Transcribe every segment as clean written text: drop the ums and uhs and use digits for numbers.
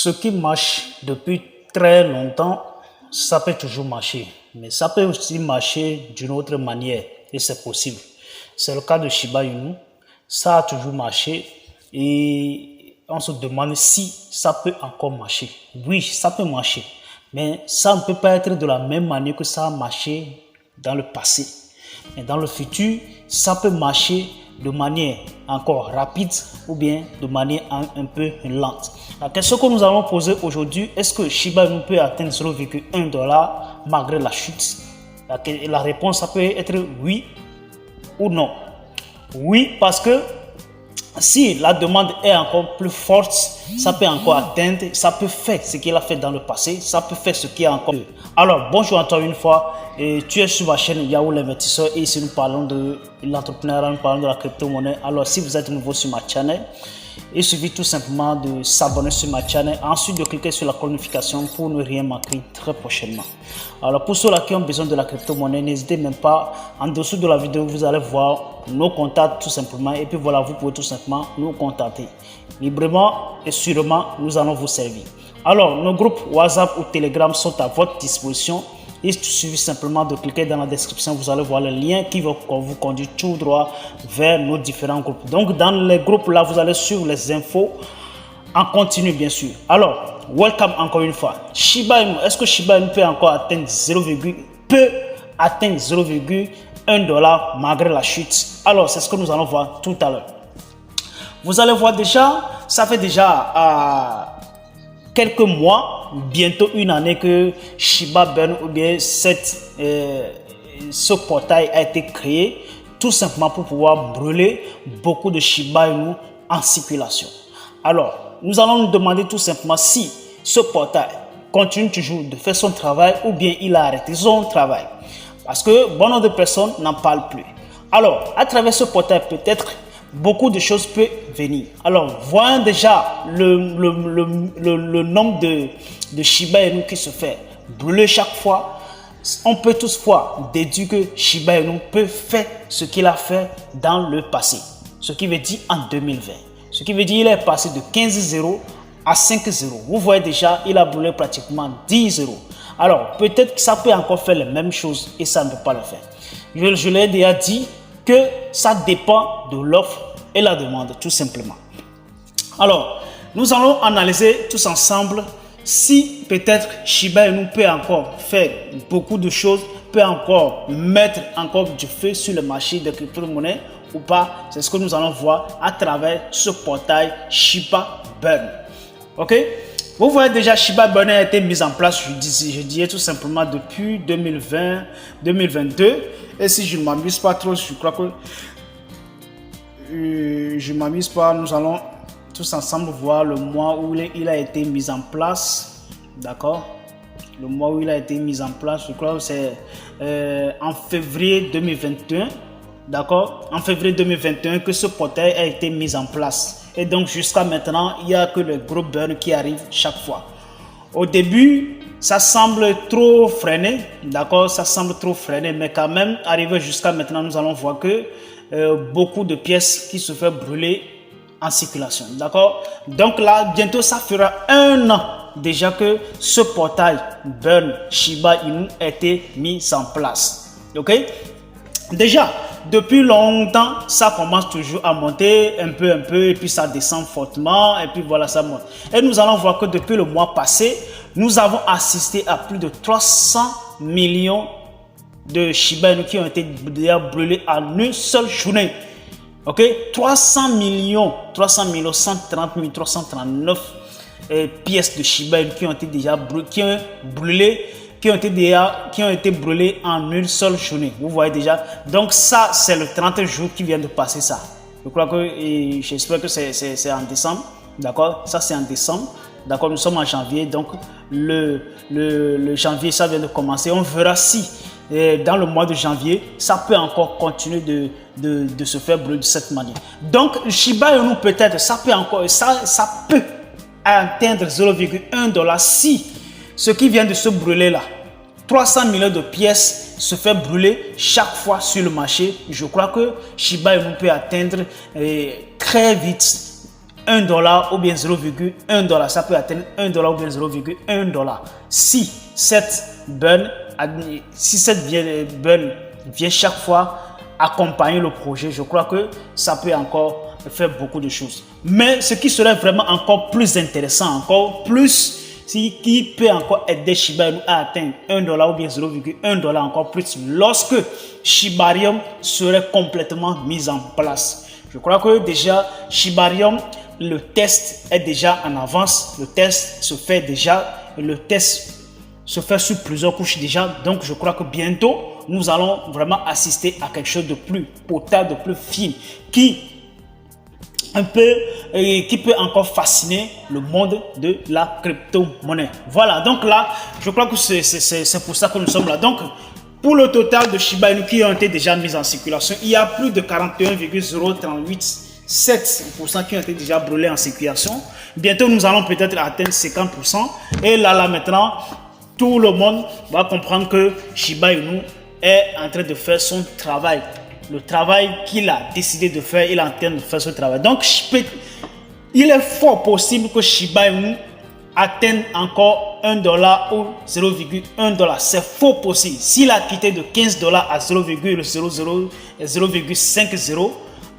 Ce qui marche depuis très longtemps, ça peut toujours marcher. Mais ça peut aussi marcher d'une autre manière et c'est possible. C'est le cas de Shiba Inu. Ça a toujours marché et on se demande si ça peut encore marcher. Oui, ça peut marcher. Mais ça ne peut pas être de la même manière que ça a marché dans le passé. Mais dans le futur, ça peut marcher de manière encore rapide ou bien de manière un peu lente. La question que nous allons poser aujourd'hui, est-ce que Shiba Inu peut atteindre 0,1 dollar malgré la chute? La réponse, ça peut être oui ou non. Oui, parce que si la demande est encore plus forte, ça peut encore atteindre, ça peut faire ce qu'il a fait dans le passé, ça peut faire ce qu'il a encore. Alors, bonjour encore une fois, tu es sur ma chaîne Yahoo l'investisseur et ici nous parlons de l'entrepreneuriat, nous parlons de la crypto-monnaie. Alors, si vous êtes nouveau sur ma chaîne, il suffit tout simplement de s'abonner sur ma chaîne, ensuite de cliquer sur la notification pour ne rien manquer très prochainement. Alors pour ceux-là qui ont besoin de la crypto-monnaie, n'hésitez même pas, en dessous de la vidéo, vous allez voir nos contacts tout simplement et puis voilà, vous pouvez tout simplement nous contacter. Librement et sûrement, nous allons vous servir. Alors, nos groupes WhatsApp ou Telegram sont à votre disposition. Il suffit simplement de cliquer dans la description, vous allez voir le lien qui va vous conduire tout droit vers nos différents groupes. Donc, dans les groupes là, vous allez suivre les infos en continu, bien sûr. Alors, welcome encore une fois. Shiba Inu, est-ce que Shiba Inu peut encore atteindre 0,1 dollar malgré la chute? Alors, c'est ce que nous allons voir tout à l'heure. Vous allez voir déjà, ça fait déjà quelques mois, bientôt une année que Shiba Burn ou bien ce portail a été créé tout simplement pour pouvoir brûler beaucoup de Shiba Inu en circulation. Alors, nous allons nous demander tout simplement si ce portail continue toujours de faire son travail ou bien il a arrêté son travail. Parce que bon nombre de personnes n'en parlent plus. Alors, à travers ce portail, peut-être beaucoup de choses peuvent venir. Alors, voyons déjà le nombre de Shiba Inu qui se fait brûler chaque fois. On peut toutefois déduire que Shiba Inu peut faire ce qu'il a fait dans le passé. Ce qui veut dire en 2020. Ce qui veut dire qu'il est passé de 15-0 à 5-0. Vous voyez déjà, il a brûlé pratiquement 10-0. Alors, peut-être que ça peut encore faire les mêmes choses et ça ne peut pas le faire. Je l'ai déjà dit que ça dépend de l'offre et la demande, tout simplement. Alors, nous allons analyser tous ensemble si peut-être Shiba Inu peut encore faire beaucoup de choses, peut encore mettre encore du feu sur le marché de crypto-monnaie ou pas. C'est ce que nous allons voir à travers ce portail Shiba Burn. Ok? Vous voyez déjà, Shiba Burn a été mis en place, je disais tout simplement depuis 2020-2022. Et si je ne m'amuse pas trop, je crois que je ne m'amuse pas, nous allons tous ensemble voir le mois où il a été mis en place. D'accord? Le mois où il a été mis en place, je crois que c'est en février 2021. D'accord? En février 2021 que ce portail a été mis en place. Et donc jusqu'à maintenant, il n'y a que le gros burn qui arrive chaque fois. Au début, ça semble trop freiné. D'accord? Ça semble trop freiné. Mais quand même, arrivé jusqu'à maintenant, nous allons voir que beaucoup de pièces qui se font brûler en circulation. D'accord? Donc là, bientôt, ça fera 1 an déjà que ce portail Burn Shiba Inu a été mis en place. Ok? Déjà, depuis longtemps, ça commence toujours à monter un peu, et puis ça descend fortement, et puis voilà, ça monte. Et nous allons voir que depuis le mois passé, nous avons assisté à plus de 300 millions de Shiba Inu qui ont été brûlés en une seule journée. Ok, 300 millions, 130 339 pièces de Shiba Inu qui ont été déjà brûlées, qui ont été brûlés en une seule journée. Vous voyez déjà. Donc ça, c'est le 30 jours qui vient de passer ça. Je crois que, j'espère que c'est en décembre. D'accord? Ça, c'est en décembre. D'accord? Nous sommes en janvier. Donc, le janvier, ça vient de commencer. On verra si, dans le mois de janvier, ça peut encore continuer de se faire brûler de cette manière. Donc, Shiba Inu, peut-être, ça peut atteindre 0,1 dollar si ce qui vient de se brûler là, 300 millions de pièces se fait brûler chaque fois sur le marché. Je crois que Shiba Inu peut atteindre très vite $1 ou bien 0,1 $. Ça peut atteindre $1 ou bien 0,1 $. Si cette burn vient chaque fois accompagner le projet, je crois que ça peut encore faire beaucoup de choses. Mais ce qui serait vraiment encore plus intéressant, encore plus, qui peut encore aider Shiba Inu à atteindre $1 ou bien 0,1 $ encore plus lorsque Shibarium serait complètement mis en place. Je crois que déjà Shibarium, le test est déjà en avance, le test se fait déjà, le test se fait sur plusieurs couches déjà. Donc je crois que bientôt nous allons vraiment assister à quelque chose de plus potable, de plus fin, qui peut encore fasciner le monde de la crypto-monnaie. Voilà, donc là, je crois que c'est pour ça que nous sommes là. Donc, pour le total de Shiba Inu qui ont été déjà mis en circulation, il y a plus de 41,038,7% qui ont été déjà brûlés en circulation. Bientôt, nous allons peut-être atteindre 50%. Et là, maintenant, tout le monde va comprendre que Shiba Inu est en train de faire son travail. Le travail qu'il a décidé de faire, il est en train de faire ce travail. Donc, il est fort possible que Shiba Inu atteigne encore $1 ou 0,1 $. C'est fort possible. S'il a quitté de $15 à 0,50,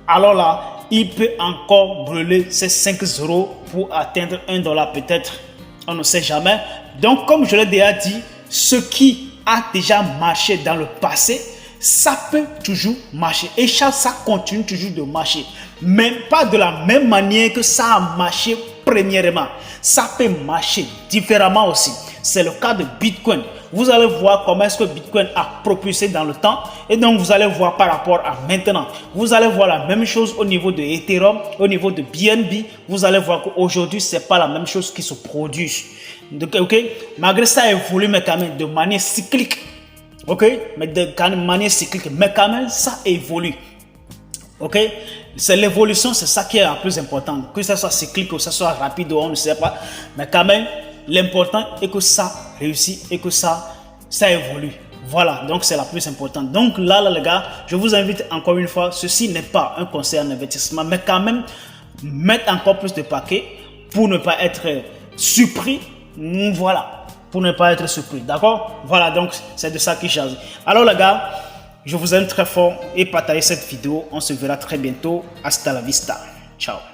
alors là, il peut encore brûler ces 5 € pour atteindre $1 peut-être. On ne sait jamais. Donc, comme je l'ai déjà dit, ce qui a déjà marché dans le passé, ça peut toujours marcher et ça continue toujours de marcher, mais pas de la même manière que ça a marché premièrement. Ça peut marcher différemment aussi. C'est le cas de Bitcoin. Vous allez voir comment est-ce que Bitcoin a propulsé dans le temps et donc vous allez voir par rapport à maintenant. Vous allez voir la même chose au niveau de Ethereum, au niveau de BNB. Vous allez voir qu'aujourd'hui, ce n'est pas la même chose qui se produit. Donc, malgré ça évolue mais quand même de manière cyclique. Ok, mais de manière cyclique, mais quand même ça évolue. Ok, c'est l'évolution, c'est ça qui est la plus importante. Que ça soit cyclique, que ça soit rapide, on ne sait pas, mais quand même l'important est que ça réussit et que ça évolue. Voilà, donc c'est la plus importante. Donc là les gars, je vous invite encore une fois, ceci n'est pas un conseil en investissement, mais quand même mettre encore plus de paquets pour ne pas être surpris. Voilà. Pour ne pas être surpris, d'accord? Voilà, donc c'est de ça qu'il s'agit. Alors les gars, je vous aime très fort et partagez cette vidéo. On se verra très bientôt. Hasta la vista. Ciao.